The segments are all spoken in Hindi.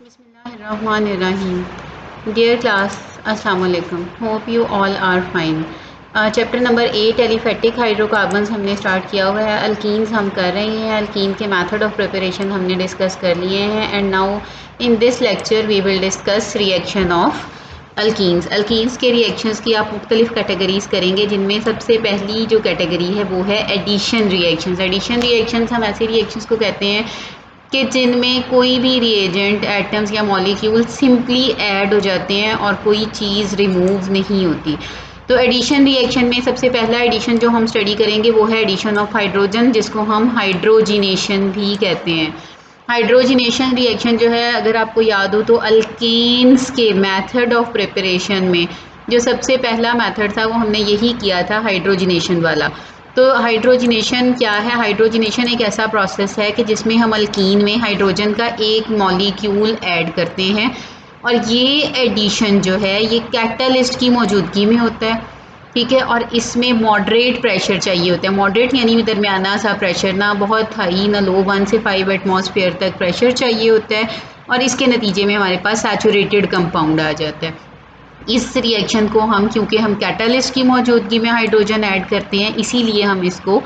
Bismillahirrahmanirrahim. Dear class, Assalamu alaikum. Hope you all are fine. Chapter number 8 aliphatic hydrocarbons हमने स्टार्ट किया हुआ है। अल्कीन्स हम कर रहे हैं। अल्कीन के मेथड ऑफ प्रिपरेशन हमने डिस्कस कर लिए हैं and now in this lecture we will discuss reaction of alkenes. Alkenes के रिएक्शंस की आप मुख्तलिफ कैटेगरीज करेंगे, जिनमें सबसे पहली जो कैटेगरी है वो है एडिशन रिएक्शंस। एडिशन रिएक्शंस हम ऐसे रिएक्शंस को कहते हैं कि जिनमें कोई भी रिएजेंट, एटम्स या मॉलिक्यूल सिंपली ऐड हो जाते हैं और कोई चीज़ रिमूव नहीं होती। तो एडिशन रिएक्शन में सबसे पहला एडिशन जो हम स्टडी करेंगे वो है एडिशन ऑफ हाइड्रोजन, जिसको हम हाइड्रोजिनेशन भी कहते हैं। हाइड्रोजिनेशन रिएक्शन जो है, अगर आपको याद हो तो अल्केन्स के मेथड ऑफ प्रिपरेशन में जो सबसे पहला मेथड था वो हमने यही किया था, हाइड्रोजिनेशन वाला। तो हाइड्रोजिनेशन क्या है? हाइड्रोजिनेशन एक ऐसा प्रोसेस है कि जिसमें हम अल्कीन में हाइड्रोजन का एक मॉलिक्यूल ऐड करते हैं और ये एडिशन जो है ये कैटलिस्ट की मौजूदगी में होता है, ठीक है। और इसमें मॉडरेट प्रेशर चाहिए होता है। मॉडरेट यानी दरमियाना सा प्रेशर, ना बहुत हाई ना लो, 1 से 5 एटमॉस्फेयर तक प्रेशर चाहिए होता है और इसके नतीजे में हमारे पास सैचुरेटेड कंपाउंड आ जाता है। इस रिएक्शन को हम, क्योंकि हम कैटालिस्ट की मौजूदगी में हाइड्रोजन ऐड करते हैं, इसीलिए हम इसको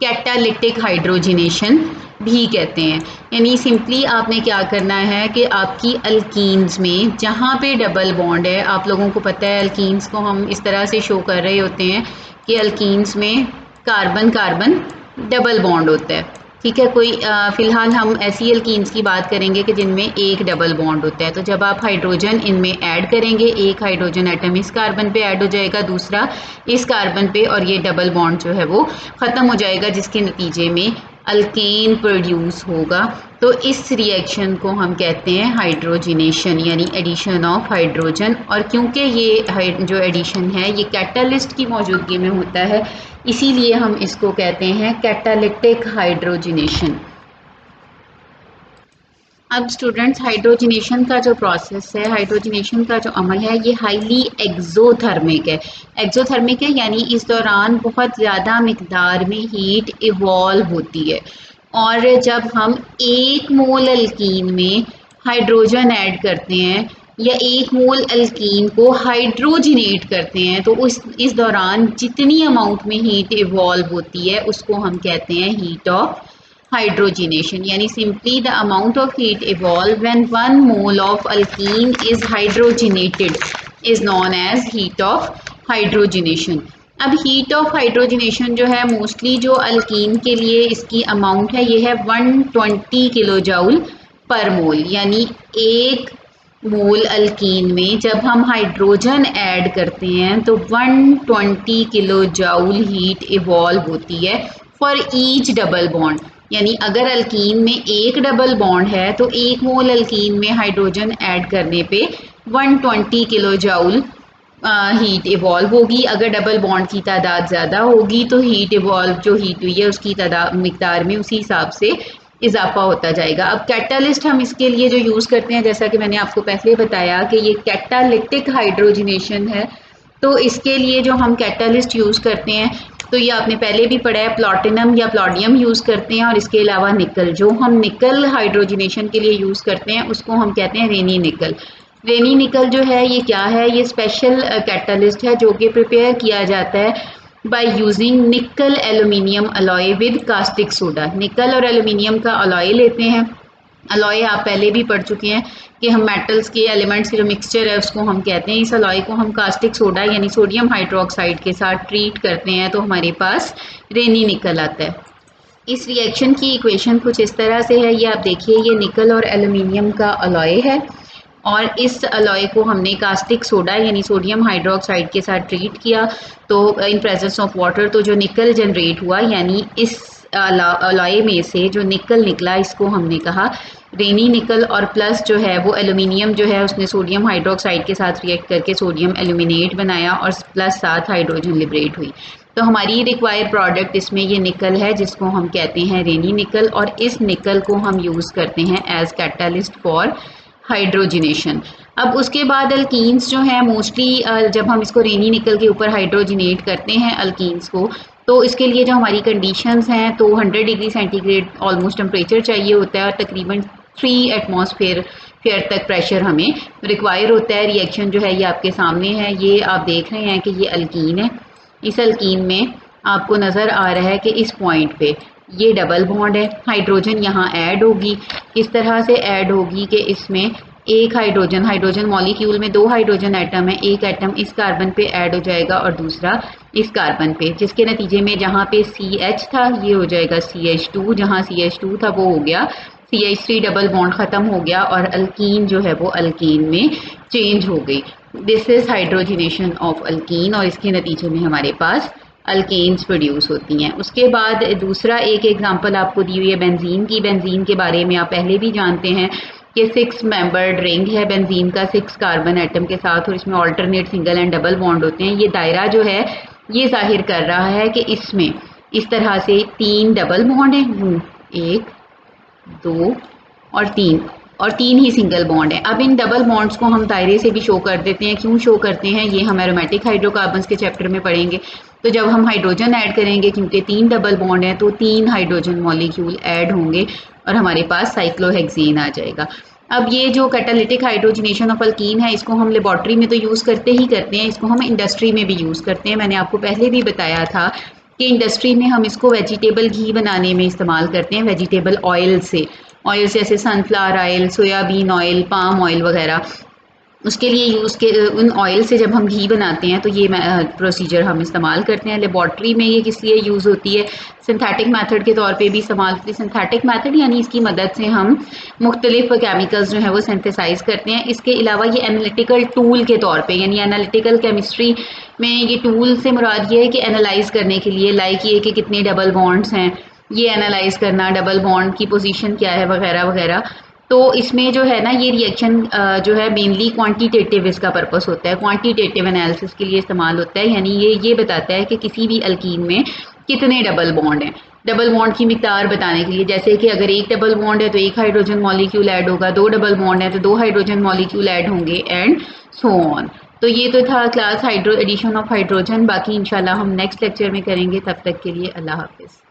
कैटालिटिक हाइड्रोजिनेशन भी कहते हैं। यानी सिंपली आपने क्या करना है कि आपकी अल्कीन्स में जहाँ पे डबल बॉन्ड है, आप लोगों को पता है अल्कीन्स को हम इस तरह से शो कर रहे होते हैं कि अल्कीन्स में कार्बन कार्बन डबल बॉन्ड होता है, ठीक है। कोई फ़िलहाल हम ऐसी अल्कीन्स की बात करेंगे कि जिनमें एक डबल बॉन्ड होता है। तो जब आप हाइड्रोजन इनमें ऐड करेंगे, एक हाइड्रोजन एटम इस कार्बन पे ऐड हो जाएगा, दूसरा इस कार्बन पे, और ये डबल बॉन्ड जो है वो ख़त्म हो जाएगा, जिसके नतीजे में अल्केन प्रोड्यूस होगा। तो इस रिएक्शन को हम कहते हैं हाइड्रोजिनेशन, यानी एडिशन ऑफ हाइड्रोजन। और क्योंकि ये जो एडिशन है ये कैटालिस्ट की मौजूदगी में होता है, इसीलिए हम इसको कहते हैं कैटालिटिक हाइड्रोजिनेशन। अब स्टूडेंट्स, हाइड्रोजिनेशन का जो प्रोसेस है, हाइड्रोजिनेशन का जो अमल है, ये हाईली एक्सोथर्मिक है। एक्सोथर्मिक है यानी इस दौरान बहुत ज़्यादा मिकदार में हीट इवॉल्व होती है। और जब हम एक मोल अल्कीन में हाइड्रोजन ऐड करते हैं या एक मोल अल्कीन को हाइड्रोजिनेट करते हैं, तो इस दौरान जितनी अमाउंट में हीट इवॉल्व होती है उसको हम कहते हैं हीट ऑफ हाइड्रोजिनेशन। यानी simply the amount of heat evolve when 1 mole of alkene is hydrogenated is known as heat of hydrogenation. अब हीट ऑफ हाइड्रोजिनेशन जो है, मोस्टली जो अल्कीन के लिए इसकी अमाउंट है ये है 120 किलो जूल पर मोल। यानी एक मोल अल्कीन में जब हम हाइड्रोजन ऐड करते हैं तो 120 किलो जूल हीट इवॉल्व होती है फॉर ईच डबल बॉन्ड। यानी अगर अल्कीन में एक डबल बॉन्ड है तो एक मोल अल्कीन में हाइड्रोजन ऐड करने पे 120 किलो जूल हीट इवॉल्व होगी। अगर डबल बॉन्ड की तादाद ज़्यादा होगी तो हीट इवॉल्व जो हीट हुई है उसकी तादाद मिकदार में उसी हिसाब से इजाफा होता जाएगा। अब कैटालिस्ट हम इसके लिए जो यूज़ करते हैं, जैसा कि मैंने आपको पहले बताया कि ये कैटालिटिक हाइड्रोजिनेशन है, तो इसके लिए जो हम कैटालिस्ट यूज़ करते हैं, तो ये आपने पहले भी पढ़ा है, प्लॉटिनम या प्लॉडियम यूज़ करते हैं, और इसके अलावा निकल, जो हम निकल हाइड्रोजिनेशन के लिए यूज़ करते हैं उसको हम कहते हैं रेनी निकल। रेनी निकल जो है ये क्या है? ये स्पेशल कैटालिस्ट है जो कि प्रिपेयर किया जाता है बाय यूजिंग निकल aluminium alloy with caustic soda. निकल और एल्यूमिनियम का अलॉय लेते हैं। अलॉय आप पहले भी पढ़ चुके हैं कि हम मेटल्स के एलिमेंट्स के जो मिक्सचर है उसको हम कहते हैं। इस अलॉय को हम कास्टिक सोडा यानी सोडियम हाइड्रोक्साइड के साथ ट्रीट करते हैं तो हमारे पास रेनी निकल आता है। इस रिएक्शन की इक्वेशन कुछ इस तरह से है, ये आप देखिए, ये निकल और एल्यूमिनियम का अलॉय है और इस अलॉय को हमने कास्टिक सोडा यानी सोडियम हाइड्रोक्साइड के साथ ट्रीट किया तो इन प्रेजेंस ऑफ वाटर, तो जो निकल जनरेट हुआ, यानी इस अलॉय में से जो निकल निकला इसको हमने कहा रेनी निकल। और प्लस जो है वो एल्यूमिनियम जो है उसने सोडियम हाइड्रोक्साइड के साथ रिएक्ट करके सोडियम एल्यूमिनेट बनाया और प्लस साथ हाइड्रोजन लिबरेट हुई। तो हमारी रिक्वायर्ड प्रोडक्ट इसमें ये निकल है जिसको हम कहते हैं रेनी निकल, और इस निकल को हम यूज़ करते हैं एज कैटालिस्ट फॉर हाइड्रोजिनेशन। अब उसके बाद अल्कीन्स जो हैं, मोस्टली जब हम इसको रेनी निकल के ऊपर हाइड्रोजिनेट करते हैं अल्कीन्स को, तो इसके लिए जो हमारी कंडीशंस हैं, तो 100 डिग्री सेंटीग्रेड ऑलमोस्ट टेम्परेचर चाहिए होता है और तकरीबन 3 एटमॉस्फेयर तक प्रेशर हमें रिक्वायर होता है। रिएक्शन जो है ये आपके सामने है, ये आप देख रहे हैं कि ये अल्कीन है। इस अल्कीन में आपको नज़र आ रहा है कि इस पॉइंट पे ये डबल बॉन्ड है, हाइड्रोजन यहाँ ऐड होगी। किस तरह से ऐड होगी कि इसमें एक हाइड्रोजन मॉलिक्यूल में 2 हाइड्रोजन एटम है, एक एटम इस कार्बन पे ऐड हो जाएगा और दूसरा इस कार्बन पे, जिसके नतीजे में जहाँ पे CH था ये हो जाएगा CH2, जहाँ CH2 था वो हो गया CH3, डबल बॉन्ड ख़त्म हो गया और अल्कीन जो है वो अल्कीन में चेंज हो गई। This is hydrogenation of alkyne और इसके नतीजे में हमारे पास अल्केन्स प्रोड्यूस होती हैं। उसके बाद दूसरा एक एग्जांपल आपको दी हुई है बेंजीन की। बेंजीन के बारे में आप पहले भी जानते हैं कि 6 मेंबर्ड रिंग है बेंजीन का 6 कार्बन एटम के साथ और इसमें alternate single and double bond होते हैं। ये दायरा जो है ये जाहिर कर रहा है कि इसमें इस तरह से 3 डबल बॉन्ड हैं, 1 2 और 3 ही सिंगल बॉन्ड है। अब इन डबल बॉन्ड्स को हम दायरे से भी शो कर देते हैं। क्यों शो करते हैं ये हम एरोमेटिक हाइड्रोकार्बन्स के चैप्टर में पढ़ेंगे। तो जब हम हाइड्रोजन ऐड करेंगे, क्योंकि 3 डबल बॉन्ड है तो 3 हाइड्रोजन मॉलिक्यूल ऐड होंगे और हमारे पास साइक्लोहेक्सेन आ जाएगा। अब ये जो कैटालिटिक हाइड्रोजनेशन ऑफ अल्कीन है इसको हम लेबॉर्ट्री में तो यूज़ करते ही करते हैं, इसको हम इंडस्ट्री में भी यूज़ करते हैं। मैंने आपको पहले भी बताया था कि इंडस्ट्री में हम इसको वेजिटेबल घी बनाने में इस्तेमाल करते हैं, वेजिटेबल ऑयल से जैसे sunflower oil, soybean oil, palm oil वगैरह। उसके लिए यूज़ के उन ऑयल से जब हम घी बनाते हैं तो ये प्रोसीजर हम इस्तेमाल करते हैं। लेबॉर्ट्री में ये किस लिए यूज़ होती है? सिंथेटिक मेथड के तौर पे भी इस्तेमाल होती है। सिंथेटिक मेथड यानी इसकी मदद से हम मुख्तलिफ केमिकल्स जो हैं वो सिंथेसाइज करते हैं। इसके अलावा ये एनालिटिकल टूल के तौर पे, यानी एनालिटिकल केमिस्ट्री में ये टूल से मुराद ये है कि एनालाइज करने के लिए, लाइक ये कि कितने डबल बॉन्ड्स हैं, ये एनालाइज करना, डबल बॉन्ड की पोजीशन क्या है वगैरह वगैरह। तो इसमें जो है ना ये रिएक्शन जो है मेनली क्वांटिटेटिव इसका पर्पस होता है, क्वांटिटेटिव एनालिसिस के लिए इस्तेमाल होता है। यानी ये बताता है कि किसी भी अल्कीन में कितने डबल बॉन्ड हैं। डबल बॉन्ड की मिकदार बताने के लिए, जैसे कि अगर एक डबल बॉन्ड है तो एक हाइड्रोजन मॉलिक्यूल ऐड होगा, 2 डबल बॉन्ड है तो 2 हाइड्रोजन मॉलिक्यूल ऐड होंगे एंड सो ऑन। तो ये तो था क्लास एडिशन ऑफ हाइड्रोजन। बाकी इंशाल्लाह हम नेक्स्ट लेक्चर में करेंगे। तब तक के लिए अल्लाह हाफिज़।